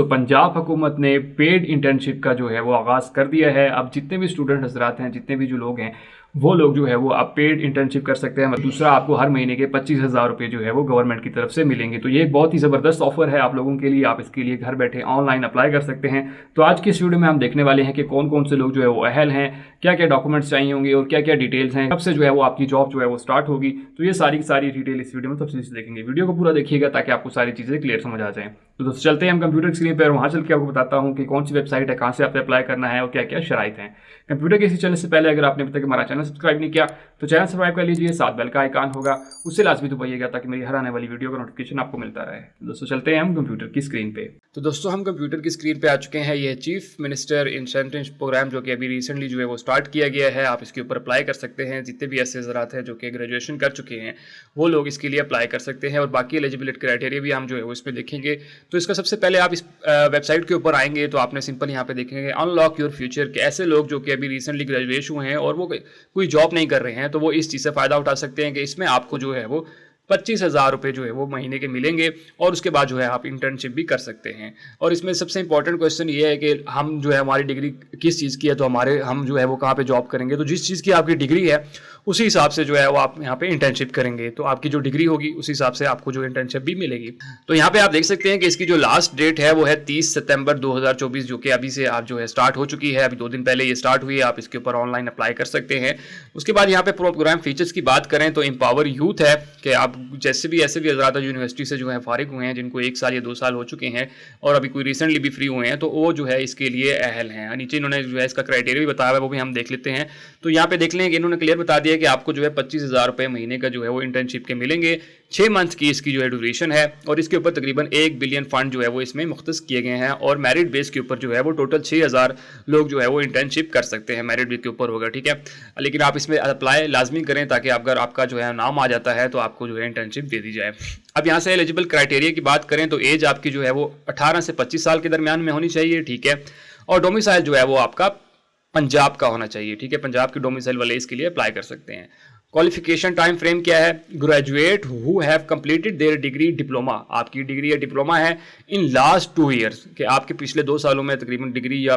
पंजाब हुकूमत ने paid internship का जो है वो आगाज़ कर दिया है। अब जितने भी स्टूडेंट हजरात हैं, जितने भी जो लोग हैं, वो लोग जो है वो अब पेड इंटर्नशिप कर सकते हैं। दूसरा, आपको हर महीने के 25,000 रुपये जो है वो गवर्नमेंट की तरफ से मिलेंगे। तो ये एक बहुत ही ज़बरदस्त ऑफर है आप लोगों के लिए। आप इसके लिए घर बैठे ऑनलाइन अप्लाई कर सकते हैं। तो आज की इस वीडियो में हम देखने वाले हैं कि कौन कौन से लोग जो है वो अहल हैं, क्या क्या डॉक्यूमेंट्स चाहिए होंगे और क्या क्या डिटेल्स हैं, कब से जो है वो आपकी जॉब जो है वो स्टार्ट होगी। तो ये सारी डिटेल इस वीडियो में तफसील से देखेंगे। वीडियो को पूरा देखिएगा ताकि आपको सारी चीज़ें क्लियर समझ आ जाएं। तो दोस्तों चलते हैं हम कंप्यूटर स्क्रीन पर, वहाँ चल के आपको बताता हूँ कि कौन सी वेबसाइट है, कहाँ से आपने अप्लाई करना है और क्या क्या शराइत हैं। कंप्यूटर के इसी चैनल से पहले अगर आपने अभी तक हमारा चैनल सब्सक्राइब नहीं किया तो चैनल सब्सक्राइब कर लीजिए, साथ बेल का आइकन होगा उससे लाजमी दबाइएगा ताकि मेरी हर आने वाली वीडियो का नोटिफिकेशन आपको मिलता रहे। दोस्तों चलते हैं हम कंप्यूटर की स्क्रीन पे। तो दोस्तों हम कंप्यूटर की स्क्रीन पे आ चुके हैं। ये चीफ मिनिस्टर इंसेंटिव प्रोग्राम जो कि अभी रिसेंटली जो है वो स्टार्ट किया गया है। आप इसके ऊपर अप्लाई कर सकते हैं। जितने भी ऐसे हज़रात हैं जो कि ग्रेजुएशन कर चुके हैं वो लोग इसके लिए अप्लाई कर सकते हैं और बाकी एलिजिबिलिटी क्राइटेरिया भी हम जो है वो इसमें देखेंगे। तो इसका सबसे पहले आप इस वेबसाइट के ऊपर आएंगे तो आपने सिंपल यहाँ पे देखेंगे अनलॉक योर फ्यूचर के ऐसे लोग जो कि अभी रिसेंटली ग्रेजुएट हुए हैं और वो कोई जॉब नहीं कर रहे हैं, तो वो इस चीज़ से फ़ायदा उठा सकते हैं कि इसमें आपको जो है वो 25,000 रुपये जो है वो महीने के मिलेंगे और उसके बाद जो है आप इंटर्नशिप भी कर सकते हैं। और इसमें सबसे इंपॉर्टेंट क्वेश्चन ये है कि हम जो है हमारी डिग्री किस चीज़ की है, तो हम जो है वो कहाँ पे जॉब करेंगे। तो जिस चीज़ की आपकी डिग्री है उसी हिसाब से जो है वो आप यहाँ पे इंटर्नशिप करेंगे। तो आपकी जो डिग्री होगी उस हिसाब से आपको जो इंटर्नशिप भी मिलेगी। तो यहाँ पे आप देख सकते हैं कि इसकी जो लास्ट डेट है वो है 30 सितंबर 2024, जो कि अभी से आप जो है स्टार्ट हो चुकी है। अभी 2 दिन पहले ये स्टार्ट हुई है। आप इसके ऊपर ऑनलाइन अप्लाई कर सकते हैं। उसके बाद यहाँ पे प्रोग्राम फीचर्स की बात करें तो एम्पावर यूथ है कि आप जैसे भी ऐसे भी हज़रात यूनिवर्सिटी से जो है फारिग हुए हैं, जिनको 1 साल या 2 साल हो चुके हैं और अभी कोई रिसेंटली भी फ्री हुए हैं, तो वो जो है इसके लिए अहल हैं। नीचे इन्होंने जो है इसका क्राइटेरिया भी बताया है, वो भी हम देख लेते हैं। तो यहाँ पे देख लें कि इन्होंने क्लियर बता दिया कि आपको जो है 25,000 रुपये महीने का जो है वो इंटर्नशिप के मिलेंगे। 6 मंथ की इसकी जो है ड्यूरेशन है और इसके ऊपर तकरीबन 1 बिलियन फंड जो है वो इसमें मुख्तस किए गए हैं और मेरिट बेस के ऊपर जो है वो टोटल 6,000 लोग जो है वो इंटर्नशिप कर सकते हैं। मेरिट बेस के ऊपर होगा, ठीक है। लेकिन आप इसमें अप्लाई लाजमी करें ताकि अगर आपका जो है नाम आ जाता है तो आपको जो है इंटर्नशिप दे दी जाए। अब यहाँ से एलिजिबल क्राइटेरिया की बात करें तो एज आपकी जो है वो 18 से 25 साल के दरमियान में होनी चाहिए, ठीक है। और डोमिसाइल जो है वो आपका पंजाब का होना चाहिए, ठीक है। पंजाब के डोमिसाइल वाले इसके लिए अप्लाई कर सकते हैं। क्वालिफिकेशन टाइम फ्रेम क्या है? Graduate who have completed there degree diploma, आपकी डिग्री या डिप्लोमा है इन लास्ट 2 ईयर्स, कि आपके पिछले 2 सालों में तकरीबन डिग्री या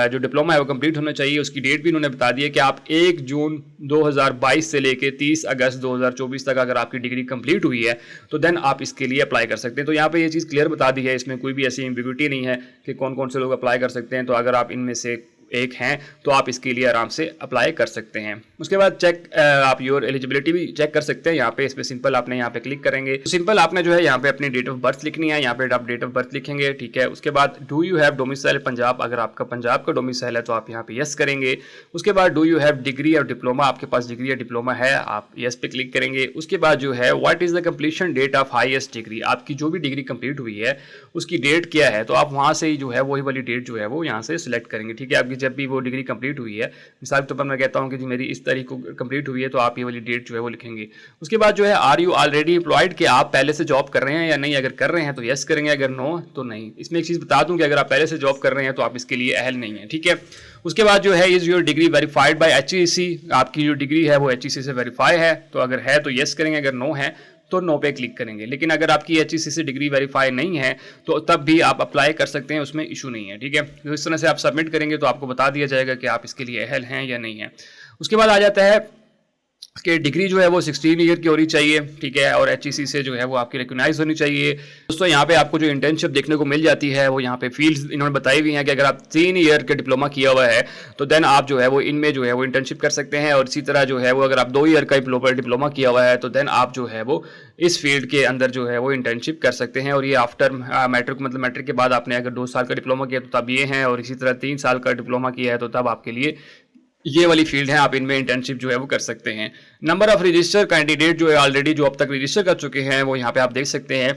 जो डिप्लोमा है वो कंप्लीट होना चाहिए। उसकी डेट भी इन्होंने बता दी है कि आप 1 जून 2022 से लेके 30 अगस्त 2024 तक अगर आपकी डिग्री कंप्लीट हुई है तो देन आप इसके लिए अप्लाई कर सकते हैं। तो यहाँ पे ये चीज़ क्लियर बता दी है, इसमें कोई भी ऐसी एम्बिग्यूटी नहीं है कि कौन कौन से लोग अप्लाई कर सकते हैं। तो अगर आप इनमें से एक हैं तो आप इसके लिए आराम से अप्लाई कर सकते हैं। उसके बाद आप योर एलिजिबिलिटी भी चेक कर सकते हैं। यहाँ पे इसमें सिंपल आपने यहाँ पे क्लिक करेंगे तो सिंपल आपने जो है यहाँ पे अपनी डेट ऑफ बर्थ लिखनी है। यहाँ पे आप डेट ऑफ बर्थ लिखेंगे, ठीक है। उसके बाद do you have domicile Punjab, अगर आपका पंजाब का डोमिसाइल है तो आप यहाँ पे यस करेंगे। उसके बाद डू यू हैव डिग्री और डिप्लोमा, आपके पास डिग्री या डिप्लोमा है, आप यस पे क्लिक करेंगे। उसके बाद जो है what is the completion date of highest degree, आपकी जो भी डिग्री कंप्लीट हुई है उसकी डेट क्या है, तो आप वहाँ से जो है वही वाली डेट जो है वो यहाँ से सिलेक्ट करेंगे, ठीक है। आपकी जब भी वो डिग्री कंप्लीट हुई है, मिसाल के तौर पर मैं कहता हूँ कि जी मेरी इस तारीख को कंप्लीट हुई है, तो आप ये वाली डेट जो है वो लिखेंगे। उसके बाद जो है आर यू ऑलरेडी एम्प्लॉयड, कि आप पहले से जॉब कर रहे हैं या नहीं, अगर कर रहे हैं तो यस करेंगे, अगर नो तो नहीं। इसमें एक चीज़ बता दूं कि अगर आप पहले से जॉब कर रहे हैं तो आप इसके लिए अहल नहीं है, ठीक है। उसके बाद जो है is your degree verified bye HEC, आपकी जो डिग्री है वो HEC से वेरीफाई है, तो अगर है तो यस करेंगे, अगर नो है तो नो पे क्लिक करेंगे। लेकिन अगर आपकी HEC से डिग्री वेरीफाई नहीं है तो तब भी आप अप्लाई कर सकते हैं, उसमें इशू नहीं है, ठीक है। तो इस तरह से आप सबमिट करेंगे तो आपको बता दिया जाएगा कि आप इसके लिए अहल हैं या नहीं है। उसके बाद आ जाता है कि डिग्री जो है वो 16 ईयर की होनी चाहिए, ठीक है। और HEC से जो है वो आपकी रिकॉग्नाइज होनी चाहिए। दोस्तों यहाँ पे आपको जो इंटर्नशिप देखने को मिल जाती है वो यहाँ पे फील्ड्स इन्होंने बताई हुई हैं कि अगर आप 3 ईयर का डिप्लोमा किया हुआ है तो देन आप जो है वो इनमें जो है वो इंटर्नशिप कर सकते हैं। और इसी तरह जो है वो अगर आप 2 ईयर का डिप्लोमा किया हुआ है तो देन आप जो है वो इस फील्ड के अंदर जो है वो इंटर्नशिप कर सकते हैं। और ये आफ्टर मैट्रिक, मतलब मैट्रिक के बाद आपने अगर 2 साल का डिप्लोमा किया तो तब ये हैं, और इसी तरह 3 साल का डिप्लोमा किया है तो तब आपके लिए ये वाली फील्ड है, आप इनमें इंटर्नशिप जो है वो कर सकते हैं। नंबर ऑफ रजिस्टर कैंडिडेट जो है ऑलरेडी जो अब तक रजिस्टर कर चुके हैं वो यहाँ पे आप देख सकते हैं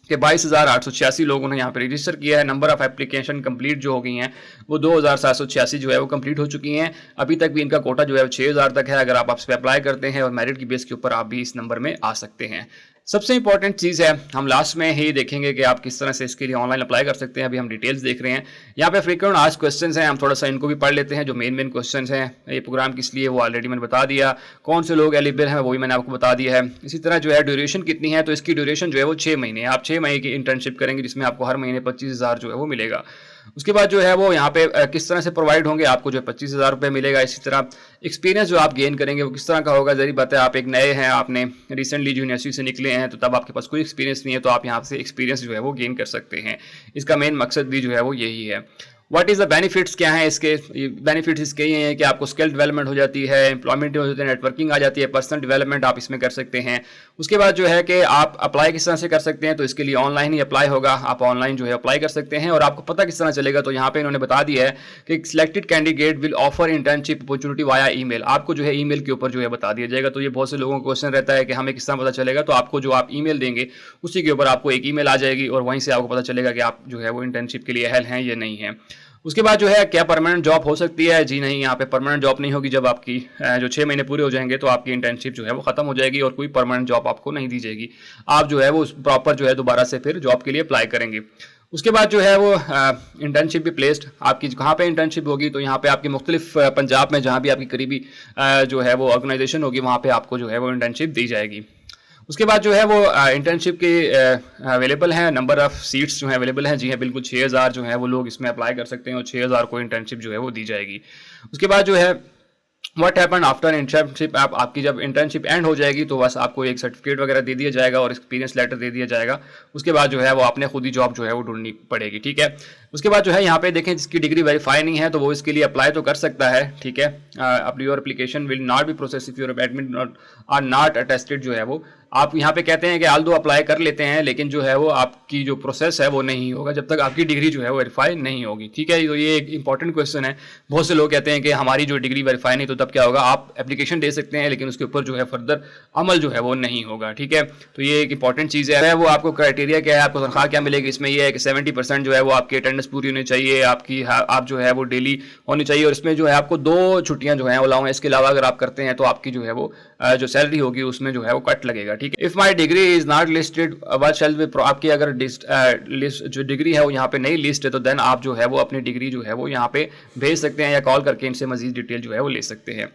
कि 22,886 लोगों ने यहाँ पे रजिस्टर किया है। नंबर ऑफ एप्लीकेशन कंप्लीट जो हो गई हैं वो 2,786 जो है वो कंप्लीट हो चुकी हैं। अभी तक भी इनका कोटा जो है 6,000 तक है। अगर आप इस पर अप्लाई करते हैं और मेरिट की बेस के ऊपर आप भी इस नंबर में आ सकते हैं। सबसे इंपॉर्टेंट चीज़ है, हम लास्ट में ही देखेंगे कि आप किस तरह से इसके लिए ऑनलाइन अप्लाई कर सकते हैं। अभी हम डिटेल्स देख रहे हैं। यहाँ पे फ्रीक्वेंट आस्क्ड क्वेश्चंस हैं, हम थोड़ा सा इनको भी पढ़ लेते हैं। जो मेन क्वेश्चंस हैं, ये प्रोग्राम किस लिए, वो ऑलरेडी मैंने बता दिया। कौन से लोग एलिजिबल हैं, वो भी मैंने आपको बता दिया है। इसी तरह जो है ड्यूरेशन कितनी है, तो इसकी ड्यूरेशन जो है वो 6 महीने है। आप 6 महीने की इंटर्नशिप करेंगे, जिसमें आपको हर महीने 25,000 जो है वो मिलेगा। उसके बाद जो है वो यहाँ पे किस तरह से प्रोवाइड होंगे, आपको जो है 25,000 रुपये मिलेगा। इसी तरह एक्सपीरियंस जो आप गेन करेंगे वो किस तरह का होगा, जरी बात है आप एक नए हैं, आपने रिसेंटली यूनिवर्सिटी से निकले हैं, तो तब आपके पास कोई एक्सपीरियंस नहीं है, तो आप यहाँ से एक्सपीरियंस जो है वो गेन कर सकते हैं। इसका मेन मकसद भी जो है वो यही है। व्हाट इज़ द बेनिफिट्स, क्या है इसके बेनिफिट्स? इसके ये हैं कि आपको स्किल डेवलपमेंट हो जाती है, एम्प्लॉयमेंट हो जाती है, नेटवर्किंग आ जाती है, पर्सनल डेवलपमेंट आप इसमें कर सकते हैं। उसके बाद जो है कि आप अप्लाई किस तरह से कर सकते हैं, तो इसके लिए ऑनलाइन ही अप्लाई होगा। आप ऑनलाइन जो है अप्लाई कर सकते हैं। और आपको पता किस तरह चलेगा, तो यहाँ पे इन्होंने बता दिया है कि selected candidate will offer internship opportunity via email. आपको जो है ईमेल के ऊपर जो है बता दिया जाएगा। तो ये बहुत से लोगों को क्वेश्चन रहता है कि हमें किस तरह पता चलेगा, तो आपको जो आप ईमेल देंगे उसी के ऊपर आपको एक ईमेल आ जाएगी और वहीं से आपको पता चलेगा कि आप जो है वो इंटर्नशिप के लिए अहल हैं या नहीं है। उसके बाद जो है क्या परमानेंट जॉब हो सकती है? जी नहीं, यहाँ पे परमानेंट जॉब नहीं होगी। जब आपकी जो 6 महीने पूरे हो जाएंगे तो आपकी इंटर्नशिप जो है वो खत्म हो जाएगी और कोई परमानेंट जॉब आपको नहीं दी जाएगी। आप जो है वो प्रॉपर जो है दोबारा से फिर जॉब के लिए अप्लाई करेंगे। उसके बाद जो है वो इंटर्नशिप भी प्लेस्ड आपकी कहाँ पे इंटर्नशिप होगी, तो यहाँ पे आपकी मुख्तलिफ पंजाब में जहाँ भी आपकी करीबी जो है वो ऑर्गेनाइजेशन होगी, वहाँ पे आपको जो है वो इंटर्नशिप दी जाएगी। उसके बाद जो है वो इंटर्नशिप के अवेलेबल हैं, नंबर ऑफ़ सीट्स जो हैं अवेलेबल हैं। जी हाँ, बिल्कुल 6,000 जो है वो लोग इसमें अप्लाई कर सकते हैं और 6,000 को इंटर्नशिप जो है वो दी जाएगी। उसके बाद जो है व्हाट हैपन आफ्टर इंटर्नशिप, आपकी जब इंटर्नशिप एंड हो जाएगी तो बस आपको एक सर्टिफिकेट वगैरह दे दिया जाएगा और एक्सपीरियंस लेटर दे दिया जाएगा। उसके बाद जो है वो आपने खुद ही जॉब जो है वो ढूंढनी पड़ेगी। ठीक है। उसके बाद जो है यहाँ पे देखें, जिसकी डिग्री वेरीफाई नहीं है तो वो इसके लिए अप्लाई तो कर सकता है। ठीक है। अब your application will not be process if your admit are not attested, जो है वो आप यहाँ पे कहते हैं कि आल दो अप्लाई कर लेते हैं, लेकिन जो है वो आपकी जो प्रोसेस है वो नहीं होगा जब तक आपकी डिग्री जो है वो वेरीफाई नहीं होगी। ठीक है। तो ये एक इंपॉर्टेंट क्वेश्चन है। बहुत से लोग कहते हैं कि हमारी जो डिग्री वेरीफाई नहीं, तो तब क्या होगा, आप एप्लीकेशन दे सकते हैं लेकिन उसके ऊपर जो है फर्दर अमल जो है वो नहीं होगा। ठीक है। तो ये एक इंपॉर्टेंट चीज़ है। वो आपको क्राइटेरिया क्या है, आपको तनख्वाह क्या मिलेगी, इसमें यह है कि 70% जो है वो आपकी अटेंडेंस पूरी होनी चाहिए, आपकी आप जो है वो डेली होनी चाहिए, और इसमें जो है आपको 2 छुट्टियां जो है वो अलाउ हैं। इसके अलावा अगर आप करते हैं तो आपकी जो है वो जो सैलरी होगी उसमें जो है वो कट लगेगा। ठीक है। If my degree is not listed what shall be, आपकी अगर लिस्ट जो डिग्री है वो यहाँ पे नहीं लिस्ट है, तो देन आप जो है वो अपनी डिग्री जो है वो यहाँ पे भेज सकते हैं या कॉल करके इनसे मजीद डिटेल जो है वो ले सकते हैं।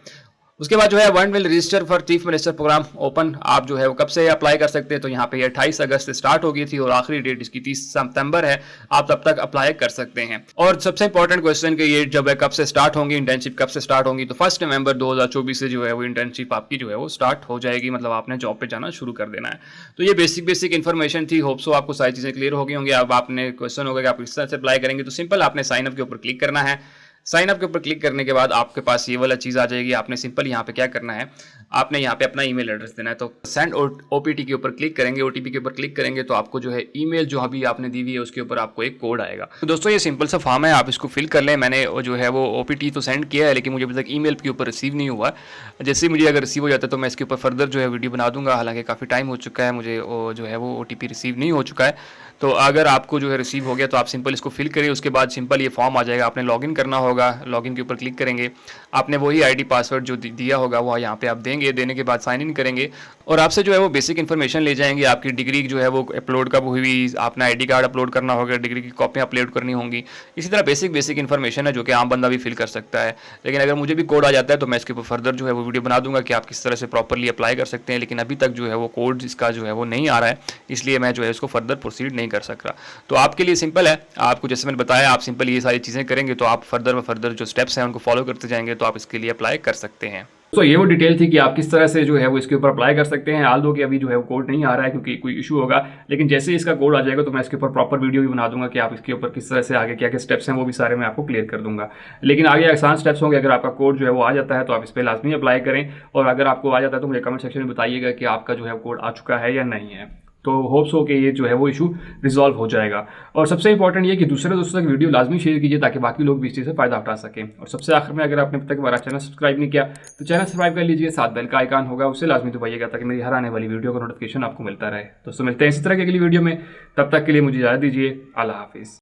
उसके बाद जो है one will register for chief minister program open, आप जो है वो कब से अप्लाई कर सकते हैं, तो यहाँ पे 28 अगस्त से स्टार्ट हो गई थी और आखिरी डेट इसकी 30 सितंबर है। आप तब तक अप्लाई कर सकते हैं। और सबसे इंपॉर्टेंट क्वेश्चन कि ये जब है कब से स्टार्ट होंगी, इंटर्नशिप कब से स्टार्ट होंगी, तो 1 नवंबर 2024 से जो है वो इंटर्नशिप आपकी जो है वो स्टार्ट हो जाएगी। मतलब आपने जॉब पे जाना शुरू कर देना है। तो ये बेसिक इन्फॉर्मेशन थी। होप सो आपको सारी चीज़ें क्लियर हो गई होंगी। अब आपने क्वेश्चन होगा कि आप इस तरह से अप्लाई करेंगे, तो सिंपल आपने साइन अप के ऊपर क्लिक करना है। साइन अप के ऊपर क्लिक करने के बाद आपके पास ये वाला चीज़ आ जाएगी। आपने सिंपल यहाँ पे क्या करना है, आपने यहाँ पे अपना ईमेल एड्रेस देना है। तो सेंड ओपीटी के ऊपर क्लिक करेंगे, ओटीपी के ऊपर क्लिक करेंगे तो आपको जो है ईमेल जो अभी आपने दी हुई है उसके ऊपर आपको एक कोड आएगा। तो दोस्तों ये सिंपल सा फॉर्म है, आप इसको फिल कर लें। मैंने जो है वो ओपीटी तो सेंड किया है, लेकिन मुझे अभी तक ईमेल के ऊपर रिसीव नहीं हुआ। जैसे ही मुझे अगर रिसीव हो जाता है तो मैं इसके ऊपर फर्दर जो है वीडियो बना दूंगा। हालांकि काफ़ी टाइम हो चुका है, मुझे जो है वो ओटीपी रिसीव नहीं हो चुका है। तो अगर आपको जो है रिसीव हो गया तो आप सिंपल इसको फिल करिए। उसके बाद सिंपल ये फॉर्म आ जाएगा, आपने लॉगिन करना होगा। लॉगिन के ऊपर क्लिक करेंगे, आपने वही आईडी पासवर्ड जो दिया होगा वो यहाँ पे आप देंगे। देने के बाद साइन इन करेंगे और आपसे जो है वो बेसिक इन्फॉर्मेशन ले जाएंगे। आपकी डिग्री जो है वो अपलोड कब हुई, अपना आईडी कार्ड अपलोड करना होगा, डिग्री की कॉपियाँ अपलोड करनी होंगी। इसी तरह बेसिक इन्फॉर्मेशन है जो कि आम बंदा भी फिल कर सकता है। लेकिन अगर मुझे भी कोड आ जाता है तो मैं इसके ऊपर फर्दर जो है वो वीडियो बना दूंगा कि आप किस तरह से प्रॉपरली अप्लाई कर सकते हैं। लेकिन अभी तक जो है वो कोड इसका जो है वो नहीं आ रहा है, इसलिए मैं जो है इसको फर्दर प्रोसीड नहीं कर सक रहा। तो आपके लिए सिंपल है, आपको जैसे मैंने बताया, आप सिंपल ये सारी चीज़ें करेंगे तो आप फर्दर जो स्टेप्स हैं उनको फॉलो करते जाएंगे तो आप इसके लिए अप्लाई कर सकते हैं। तो ये वो डिटेल थी कि आप किस तरह से जो है वो इसके ऊपर अप्लाई कर सकते हैं। हाल दो कि अभी जो है वो कोड नहीं आ रहा है क्योंकि कोई इशू होगा, लेकिन जैसे ही इसका कोड आ जाएगा तो मैं इसके ऊपर प्रॉपर वीडियो भी बना दूंगा कि आप इसके ऊपर किस तरह से आगे क्या क्या स्टेप्स हैं वो भी सारे मैं आपको क्लियर कर दूंगा। लेकिन आगे आसान स्टेप्स होंगे। अगर आपका कोड जो है वो आ जाता है तो आप इस पर लाजमी अप्लाई करें, और अगर आपको आ जाता है तो मुझे कमेंट सेक्शन में बताइएगा कि आपका जो है कोड आ चुका है या नहीं है। तो होप्स हो कि ये जो है वो इशू रिजॉल्व हो जाएगा। और सबसे इंपॉर्टेंट ये कि दूसरे दोस्तों तक वीडियो लाजमी शेयर कीजिए ताकि बाकी लोग भी इस चीज़ से फायदा उठा सकें। और सबसे आखिर में, अगर आपने अब तक हमारा चैनल सब्सक्राइब नहीं किया तो चैनल सब्सक्राइब कर लीजिए, साथ बेल का आइकन होगा उससे लाजमी दबाइएगा ताकि मेरी हर आने वाली वीडियो का नोटिफिकेशन आपको मिलता रहे। दोस्तों मिलते हैं इसी तरह की अगली वीडियो में, तब तक के लिए मुझे इजाज़त दीजिए। अल्लाह हाफिज़।